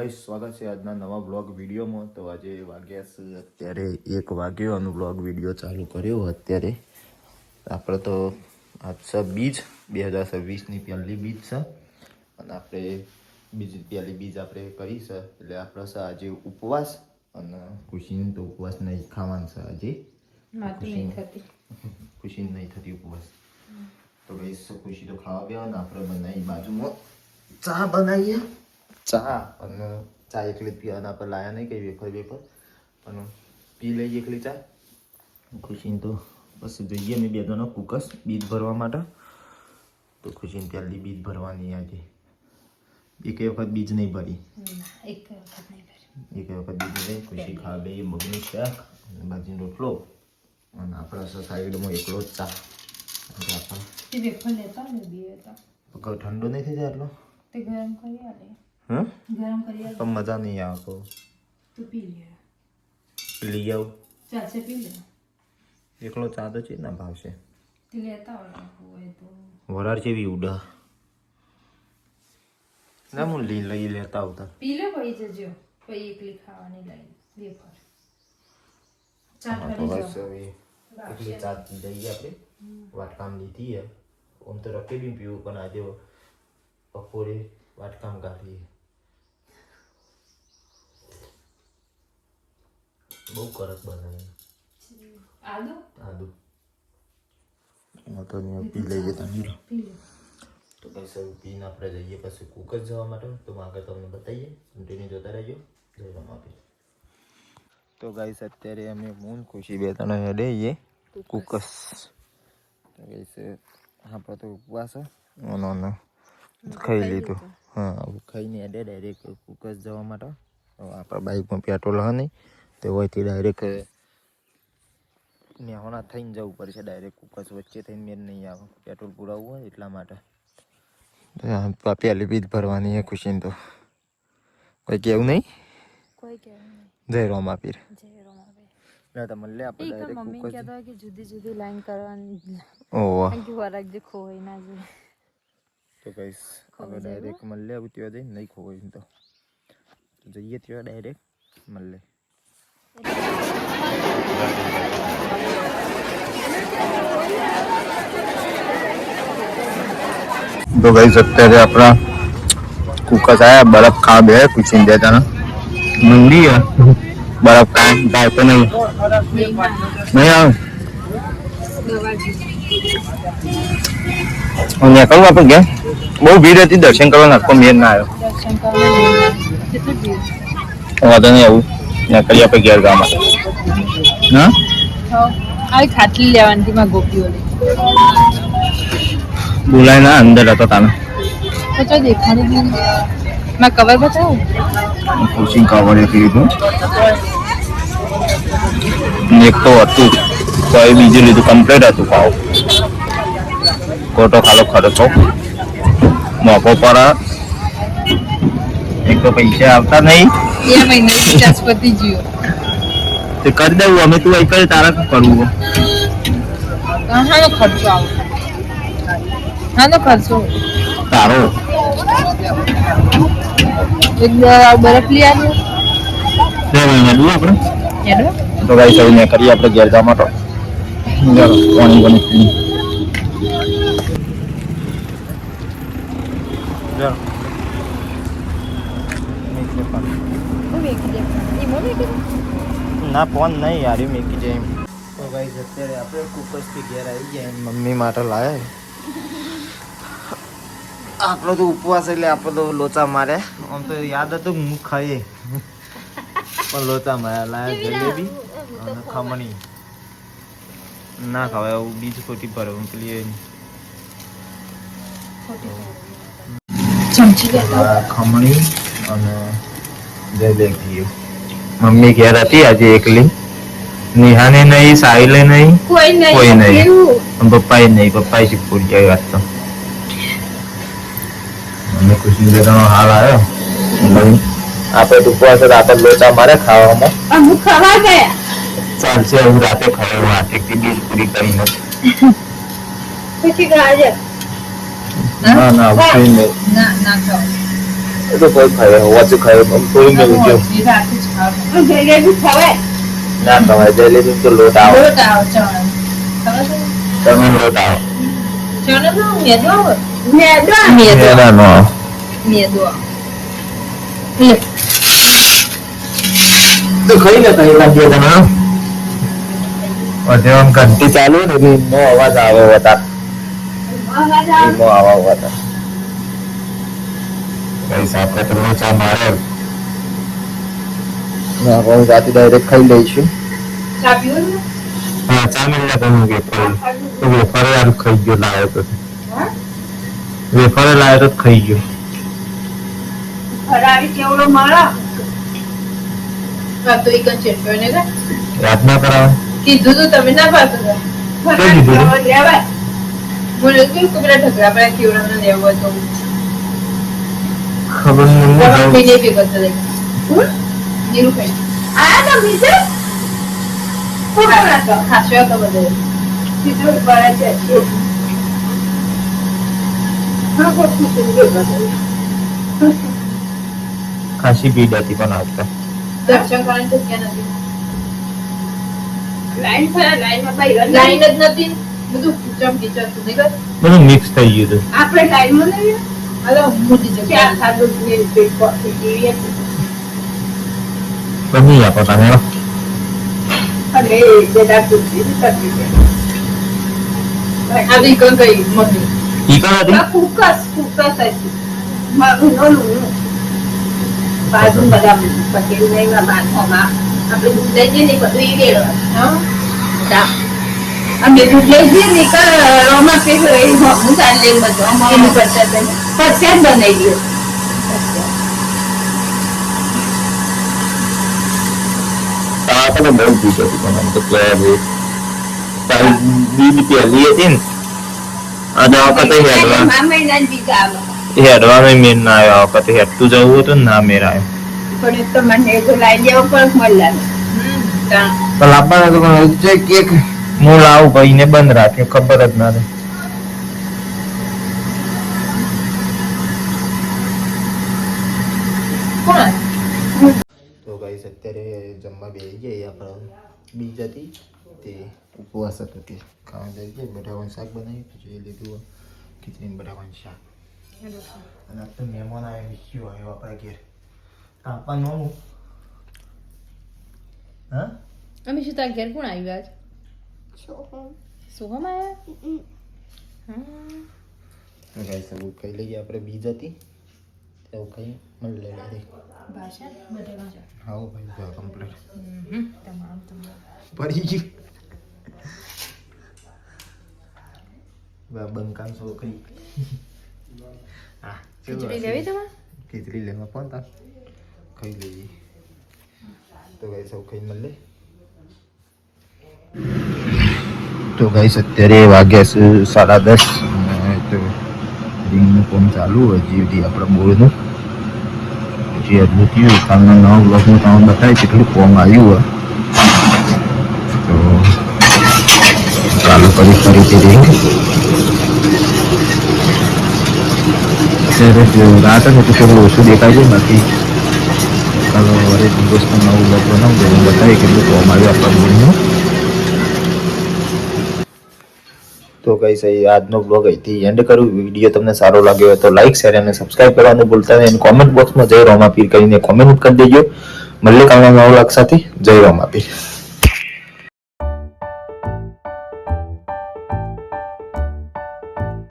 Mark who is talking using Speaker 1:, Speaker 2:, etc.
Speaker 1: Guys સ્વાગત છે આજના નવા બ્લોગ વિડીયોમાં. તો આજે વાગ્યા છે અત્યારે 1 વાગ્યો અને બ્લોગ વિડીયો ચાલુ કર્યો. અત્યારે આપણે તો આજ છે બીજ 2026ની પહેલી બીજ છે અને આપણે પહેલી બીજ આપણે કરી છે એટલે આપણે છે આજે ઉપવાસ અને ખુશીને તો ઉપવાસ નહીં ખાવાનું છે આજે. ખુશી નહીં થતી ઉપવાસ. તો ગાઈસ ખુશી તો ખાવા ગયા અને આપણે બનાવી બાજુમાં ચા બનાવીએ. ચા અને ચા એકલી પીવાના આપણે લાયા નહીં કઈ વેફર અને પી લઈએ એકલી ચા. ખુશીને તો બસ જોઈએ મેં બે જણો કુકસ બીજ ભરવા માટે. તો ખુશીને પહેલી બીજ ભરવાની આજે. એક વખત બીજ નહીં ભરી, એક વખત બીજ નહીં. ખુશી ખાવા લઈએ મગનું શાક અને ભાજીનો રોટલો અને આપણા સાઈડમાં એકલો જ ચા. ઠંડો નહીં થઈ જાય એટલો
Speaker 2: ગરમ કરી આલે.
Speaker 1: પણ મજા નહીં આવે તો
Speaker 2: તું પી લે.
Speaker 1: લઈ આવ.
Speaker 2: ચાલશે પી લે.
Speaker 1: એકલો ચા તો છે ના ભાવશે.
Speaker 2: તે લેતા હોય તો
Speaker 1: વરાળ જેવી ઉડા ના હું લઈ લેતા આવતા.
Speaker 2: પી લે પછી જજો. પછી એકલી ખાવાની લઈ વેફર. ચા
Speaker 1: તો
Speaker 2: ઠરી
Speaker 1: બસ
Speaker 2: જાવ.
Speaker 1: હવે એકલી ચા પી લઈએ આપણે. વાટકામ લીધી હે. આમ તો રખી બી પીવું પણ આજે બપોરે વાટકામ કાઢીએ. બહુ કરક બનાવી
Speaker 2: આદુ
Speaker 1: તો પી લઈએ તમે.
Speaker 2: પી લે.
Speaker 1: તો બસ હવે પીને આપણે જઈએ પછી કુકર જવા માટે. તો આગળ તમને બતાવીએ, કન્ટિન્યુ જોતા રહેજો. જય રમાપી. તો ગાઈસ અત્યારે અમે મૂન ખુશી બે ત્રણ હેડે કુકસ. તો ગાઈસ આપણે તો ઉપવાસ ખાઈ લીધું. હા ખાઈને હેડે ડાયરેક્ટ કુકસ જવા માટે. આપણા બાઇકમાં પેટ્રોલ હ નહીં તો હોયથી ડાયરેક્ટ મેહોણા થઈને જવું પડશે. ડાયરેક્ટ કુકસ વચ્ચે થઈને મેળ નહીં આવે પેટ્રોલ પુરાવવું હોય એટલા માટે. પહેલી બીજ ભરવાની છે ખુશીને. તો કોઈ કેવું નહીં.
Speaker 2: કોઈ કહેવું નહીં.
Speaker 1: જય રોમાપીર.
Speaker 2: જય રોમાપીર.
Speaker 1: ના તો મળે આપણે ડાયરેક્ટ
Speaker 2: મમ્મી
Speaker 1: કુકસ.
Speaker 2: કહેતા હોય કે જુદી જુદી લાઈન કરવાની.
Speaker 1: ઓહ
Speaker 2: કે વરાગ જે ખોવાઈ ના જાય.
Speaker 1: તો ગાઈસ આપણે ડાયરેક્ટ મળે આવું ત્યાં જઈને નહીં ખોવાય તો જઈએ ત્યાં ડાયરેક્ટ મળે. તો ગાઈસ અત્યારે આપણા કુકસ આયા બરફ ખાવા બે પૂછીને દેતા ને મંદી બરફ કાંઈ ભાવ તો નહીં આવે. નીકળવું આપણે ગયા બહુ ભીડ હતી. દર્શન કરવાનો આખો મેળ ના આવ્યો.
Speaker 2: દર્શન કરવા
Speaker 1: વાંધો નહીં આવું નીકળી આપણે ઘેર ગામ માટે. હા
Speaker 2: આવી ખાટલી લેવાની માં ગોપીઓ
Speaker 1: બોલાય ના અંદર હતો તાને
Speaker 2: તો દેખાડી નહીં. મેં કવર બતાવું.
Speaker 1: ખુશી કવર એક લીધું. એક તો હતું તો એ બીજું લીધું કમ્પ્લીટ હતું. પાવ ખોટો ખાલો ખર્ચો મોકો પર. એક તો પૈસા આવતા નહીં.
Speaker 2: 2 મહિના રિચાર્જ પતી ગયો.
Speaker 1: તે કરી દેવું અમે તું અહીં કરે તારા શું કરવું.
Speaker 2: હાનો ખર્ચો આવે. હાનો ખર્ચો
Speaker 1: તારો
Speaker 2: એક બરફ લઈ આવ્યો.
Speaker 1: 2 મહિના દઉં આપણે.
Speaker 2: હેડો
Speaker 1: તો ગાઈ સૌ ને કરીએ આપણે ઘેર જવા માટે. ચાલો પાણી બની ના ફોન નહીં યાર મેકી જાય એમ. તો ગાઈસ અત્યારે આપણે કુકસથી ઘેર આવી ગયા. મમ્મી માટે લાયા. આપણો તો ઉપવાસ એટલે આપણે તો લોચા મારે. આમ તો યાદ હતું હું ખાઈએ પણ લોચા માર્યા. લાયા જલેબી અને ખમણી. ના ખવાય એવું બીજ ખોટી પર પેલી ખમણી અને જલેબી. મમ્મી ઘેર હતી આજે એકલી. નિહાને નહીં, સાહિલે નહીં, કોઈ નહીં. પપ્પાએ નહીં. પપ્પાએ શીખવું જાય વાત તો. મને ખુશી દેવાનો હાલ આવ્યો. આપણે ઉપવાસ રાતે લોચા મારે ખાવામાં. ચાલશે હું રાતે ખાવ. રાતે બીજ પૂરી કરીને ના ના
Speaker 2: ના ખાવ.
Speaker 1: એ તો કોઈ ખાય વચ્ચે ખાય પણ થોડી મેં જો
Speaker 2: મોટી રાતે જ ખાવાનું.
Speaker 3: જલેબી ખવાય
Speaker 1: ના તમારે જલેબી તો લોટ આવે
Speaker 2: લોટ આવે ચણાનો. ખબર છે?
Speaker 1: તમે લોટ આવે
Speaker 2: ચણાનો મેદો આવે.
Speaker 3: મેદો
Speaker 1: મેદાનો આવે
Speaker 2: મેદો આવે. લે.
Speaker 1: તો ખાઈ લે કઈ લાગ્યો તને પછી આમ ઘંટી ચાલુ ને એટલે એમનો અવાજ આવે વતા
Speaker 3: અવાજ આવે
Speaker 1: એમનો આવા વતા કઈ સાથે તો ચા મારે ના હું રાતે ડાયરેક્ટ ખાઈ લઈશું
Speaker 2: ચા પીવું ને?
Speaker 1: હા ચા મિલ લે તમે વેફર તો વેફર યાર ખાઈ ગયો લાયો તો
Speaker 2: હા?
Speaker 1: વેફર લાયો તો ખાઈ ગયો
Speaker 3: ફરાળી કેવડો મારા
Speaker 2: આ તો એક જ ચેટકો ને કા?
Speaker 1: યાદ ના કરાવે
Speaker 2: કીધું તું તમે ના પાડતો હતા.
Speaker 3: ફરાળી
Speaker 1: કીધું?
Speaker 3: કેવડો લેવાય
Speaker 2: બોલે કે પેલા ઢગલા પેલા કેવડાને લેવો હતો.
Speaker 1: ખબર નહીં
Speaker 2: ગરમ
Speaker 1: મને
Speaker 2: થઈને ભેગો થતો હતો. નીરું ખાઈ.
Speaker 3: આ તો બીજું કોણ હતો
Speaker 2: ખાસો હતો બધો.
Speaker 3: બીજું પડે છે હા કોઈ
Speaker 1: ખાસી ભીડ હતી પણ આજકાલ
Speaker 2: દર્શન કરવાની જગ્યા નથી.
Speaker 3: લાઈન ફરા લાઈનમાં ભાઈ
Speaker 2: લાઈન જ નથી. બધું ખીચમ ખીચમ હતું નહીં કર?
Speaker 1: બધું મિક્સ થઈ ગયું હતું
Speaker 3: આપણે લાઈનમાં નહીં
Speaker 2: અરે મોટી
Speaker 3: ક્યાં
Speaker 2: જગ્યા.
Speaker 3: ખાધું ને પેટ કોફી પીવી હતી
Speaker 1: પણ નહીં આપો તમે
Speaker 3: અને બેટા કુર્સી કરતી છે
Speaker 2: આ બી કઈ કઈ મમ્મી.
Speaker 1: ઈ કોણ હતી
Speaker 3: ફૂકસ હતી મારું નોનું બાજુ બધા પટેલ નહીં બાથોમાં આપણે દૂધ લઈ જઈએ ને બધું ઈ રેડવાનું
Speaker 2: હા?
Speaker 3: અમે દૂધ લઈ જઈએ ને રોમાં પેલું એ હું ચાલે બધું એનું કરતા પછી બનાવી દઈએ
Speaker 1: આ તો બહુ ભીડ હતી પણ આમ તો કહેવા જેવું. તારી બીજી પહેલી હતી ને અને આ વખતે હેડવા
Speaker 3: મહિના બીજા આવે
Speaker 1: હેડવાનો મેન ના આવ્યો આ વખતે હેડતું જવું હતું ને ના મેર આવ્યો
Speaker 3: પણ એ તો મને એ તો લાઈ દેવો પણ મળ્યા
Speaker 1: તો લાવવાના તો પણ જે કેક હું લાવું ભાઈ ને બંધ રાખે ખબર જ ના રહે
Speaker 2: કોણ?
Speaker 1: તો ગાઈસ અત્યારે જમવા બેસી ગયા આપણે બીજ હતી તે ઉપવાસ હતો તે ખાવા જઈ ગયા બટાકાનું શાક બનાવ્યું પછી એ લીધું ખીચડી બટાકાનું શાક અને આ તો મહેમાન આવ્યા વિખ્યું આવ્યો આપણા ઘેર આપવાનું આવું હા
Speaker 2: અમે શું તાર ઘેર કોણ આવ્યું આજ? સોહમ આવ્યા? હા.
Speaker 1: તો ગાઈસ હવે ખાઈ લઈએ આપણે બીજ હતી એવું ખાઈ મળી લે
Speaker 2: ભાષા બટાકા શાક.
Speaker 1: હા ભાઈ જો કમ્પ્લીટ
Speaker 2: તમામ તમામ.
Speaker 1: પડી ગયું બંકાન છોકરી હા
Speaker 2: ખીચડી લેવી તમારે?
Speaker 1: ખીચડી લેવા પણ તા ખાઈ લઈએ તો ગાઈસ સૌ ખાઈ મળે તો ગાઈસ અત્યારે વાગ્યા છે 10:30 તો રીંગનું કામ ચાલુ હજી સુધી આપણા બોર્ડનું જે અદભુત થયું કાલના નવા બ્લોગમાં તમને બતાવી કેટલું કામ આવ્યું હોય તો ચાલુ કરી ફરીથી રીંગ અત્યારે રાત ને તો થોડું ઓછું દેખાય છે બાકી ચાલો હવે દિવસનો નવું બ્લોગ બનાવું તો બતાવી કેટલું કામ આવ્યું આપણા બોર્ડનું તો ગાઈસ આજનો બ્લોગ અહીંથી એન્ડ કરું વિડીયો તમને સારો લાગ્યો હોય તો લાઈક શેર અને સબસ્ક્રાઇબ કરવાનું ભૂલતા નહીં અને કોમેન્ટ બોક્સમાં જય રોમાપીર કરીને કોમેન્ટ કરી દેજો મળીએ કાલના નવા બ્લોગ સાથે જય રોમાપીર